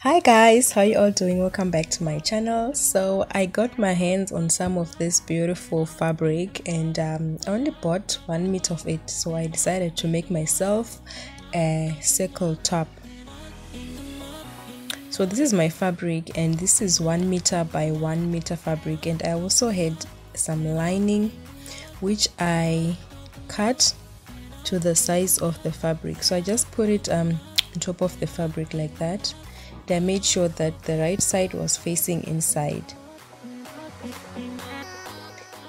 Hi guys, how you all doing? Welcome back to my channel. So I got my hands on some of this beautiful fabric and I only bought 1 meter of it, so I decided to make myself a circle top. So this is my fabric and this is 1 meter by 1 meter fabric, and I also had some lining which I cut to the size of the fabric. So I just put it on top of the fabric like that. I made sure that the right side was facing inside,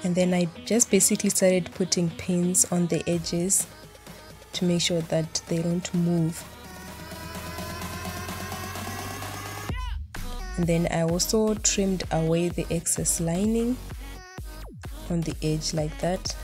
and then I just basically started putting pins on the edges to make sure that they don't move. And then I also trimmed away the excess lining on the edge like that.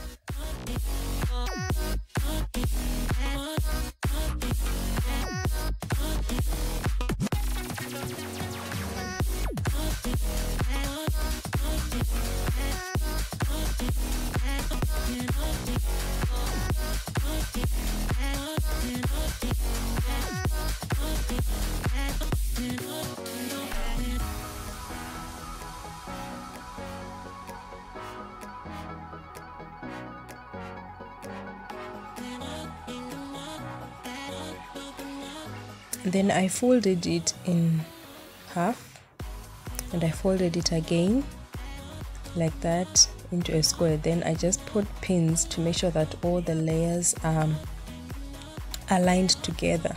Then I folded it in half and I folded it again like that into a square. Then I just put pins to make sure that all the layers are aligned together.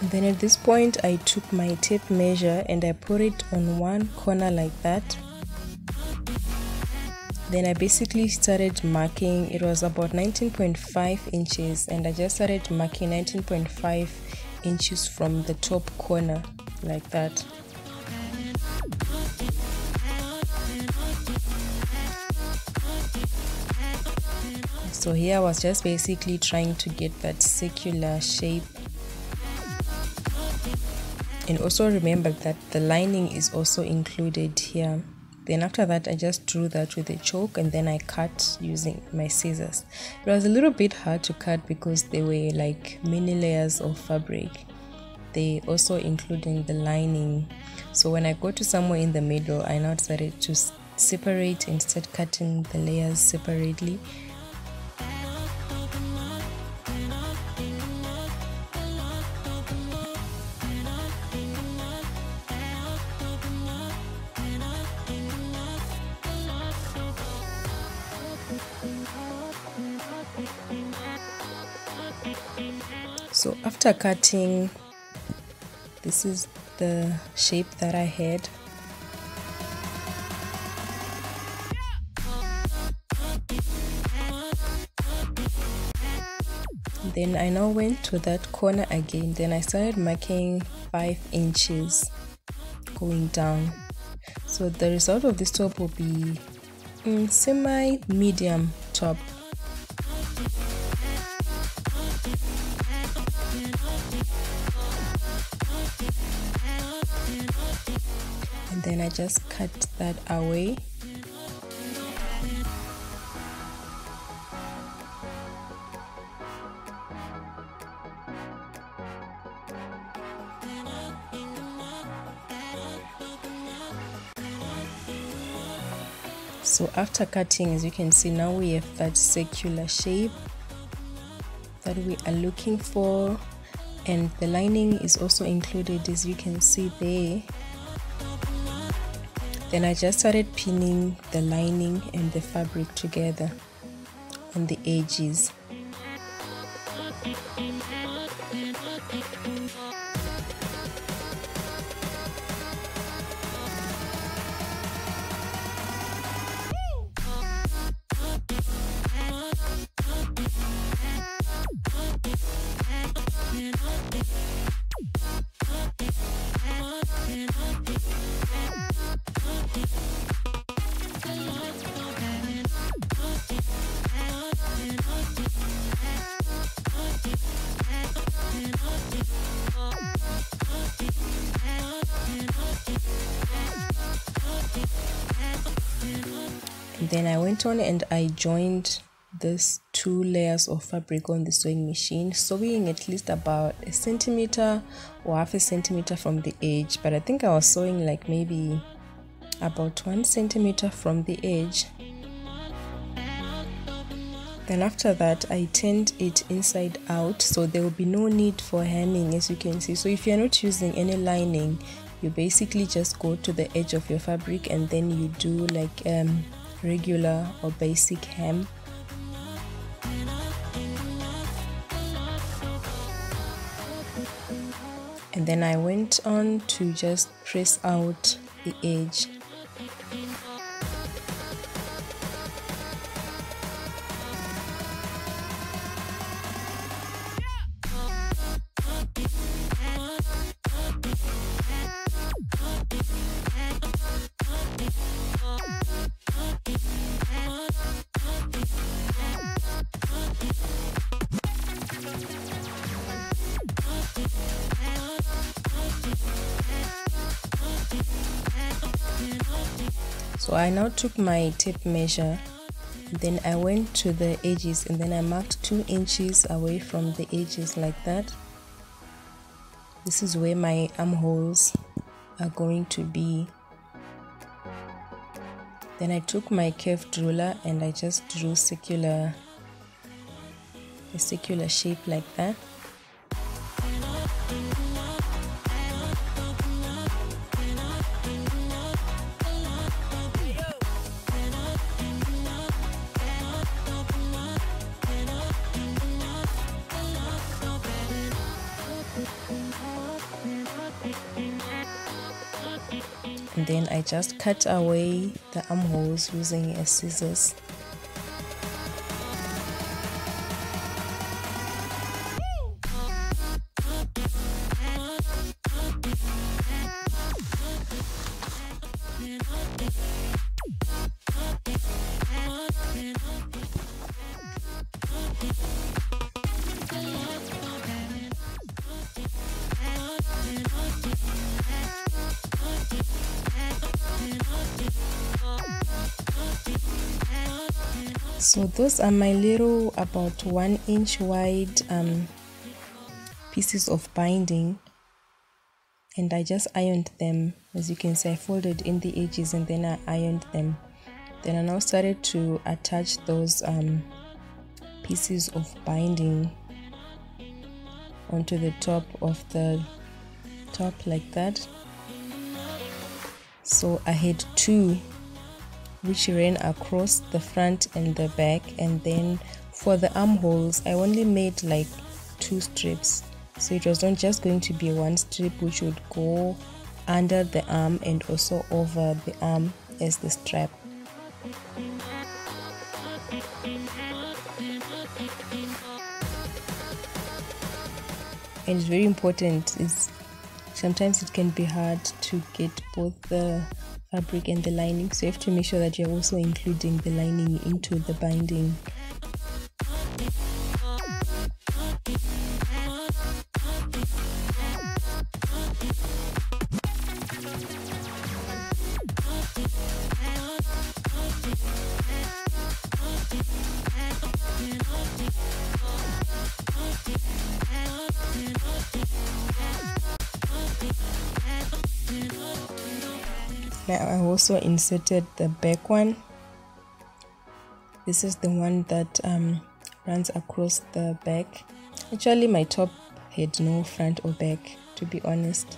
Then at this point I took my tape measure and I put it on one corner like that. Then I basically started marking. It was about 19.5 inches, and I just started marking 19.5 inches from the top corner like that. So here I was just basically trying to get that circular shape. And also remember that the lining is also included here. Then after that I just drew that with a chalk and then I cut using my scissors. It was a little bit hard to cut because they were like mini layers of fabric. They also including the lining. So when I got to somewhere in the middle, I now decided to separate and start cutting the layers separately. So after cutting, this is the shape that I had. Then I now went to that corner again. Then I started marking 5 inches going down. So the result of this top will be semi-medium top. And then I just cut that away. So after cutting, as you can see, now we have that circular shape that we are looking for, and the lining is also included, as you can see there. Then I just started pinning the lining and the fabric together on the edges. And then I went on and I joined this 2 layers of fabric on the sewing machine, sewing at least about 1 centimeter or half a centimeter from the edge, but I think I was sewing like maybe about 1 centimeter from the edge. Then after that I turned it inside out, so there will be no need for hemming, as you can see. So if you're not using any lining, you basically just go to the edge of your fabric and then you do like regular or basic hem. And then I went on to just press out the edge. So I now took my tape measure, then I went to the edges and then I marked 2 inches away from the edges like that. This is where my armholes are going to be. Then I took my curved ruler and I just drew a circular shape like that. And then I just cut away the armholes using a scissors. So those are my little about 1 inch wide pieces of binding, and I just ironed them. As you can see, I folded in the edges and then I ironed them. Then I now started to attach those pieces of binding onto the top of the top like that. So I had 2 which ran across the front and the back, and then for the armholes I only made like 2 strips, so it was not just going to be 1 strip which would go under the arm and also over the arm as the strap. And it's very important, sometimes it can be hard to get both the fabric and the lining, so you have to make sure that you're also including the lining into the binding. Now I also inserted the back one. This is the one that runs across the back. Actually my top had no front or back, to be honest.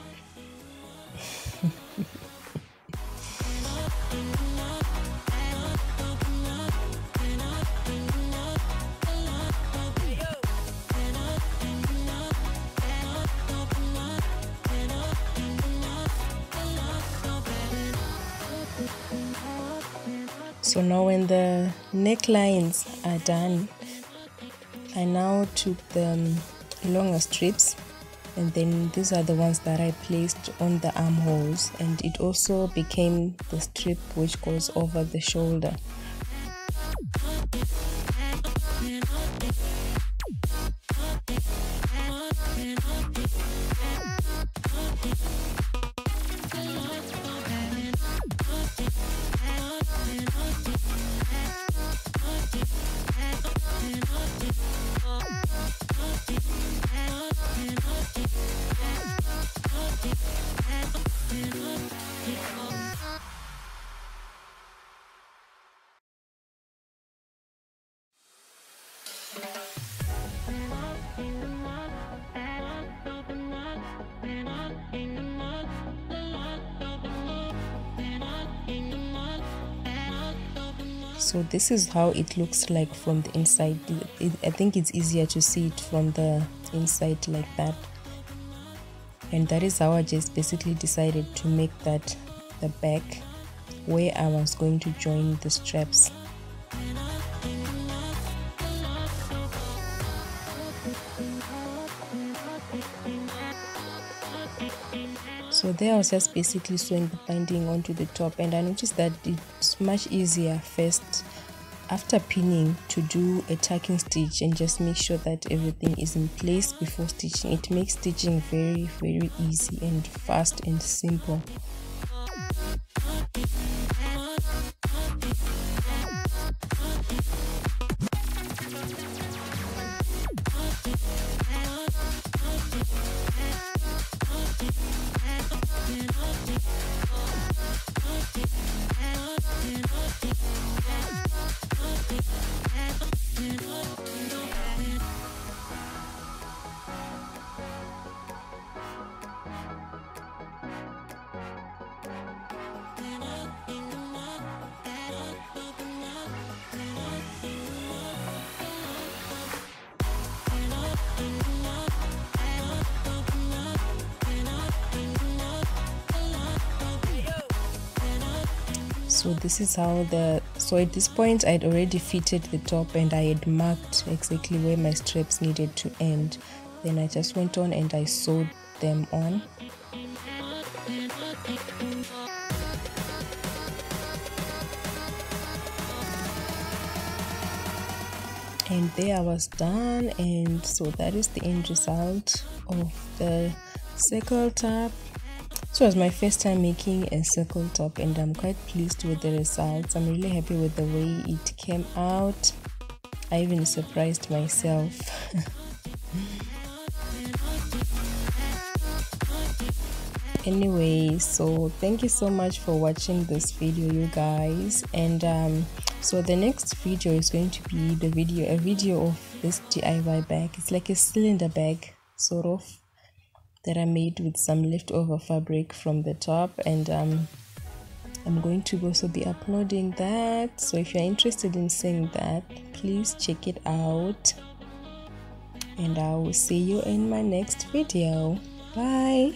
So now when the necklines are done, I now took the longer strips, and then these are the ones that I placed on the armholes, and it also became the strip which goes over the shoulder. So this is how it looks like from the inside. I think it's easier to see it from the inside like that. And that is how I just basically decided to make that the back where I was going to join the straps. So there I was just basically sewing the binding onto the top, and I noticed that it's much easier first after pinning to do a tacking stitch and just make sure that everything is in place before stitching. It makes stitching very easy and fast and simple. So this is how so at this point I'd already fitted the top and I had marked exactly where my straps needed to end. Then I just went on and I sewed them on. And there I was done, and so that is the end result of the circle top. So it was my first time making a circle top and I'm quite pleased with the results. I'm really happy with the way it came out. I even surprised myself. Anyway, so thank you so much for watching this video, you guys. And so the next video is going to be a video of this DIY bag. It's like a cylinder bag sort of, that I made with some leftover fabric from the top, and I'm going to also be uploading that. So if you're interested in seeing that, please check it out, and I will see you in my next video. Bye.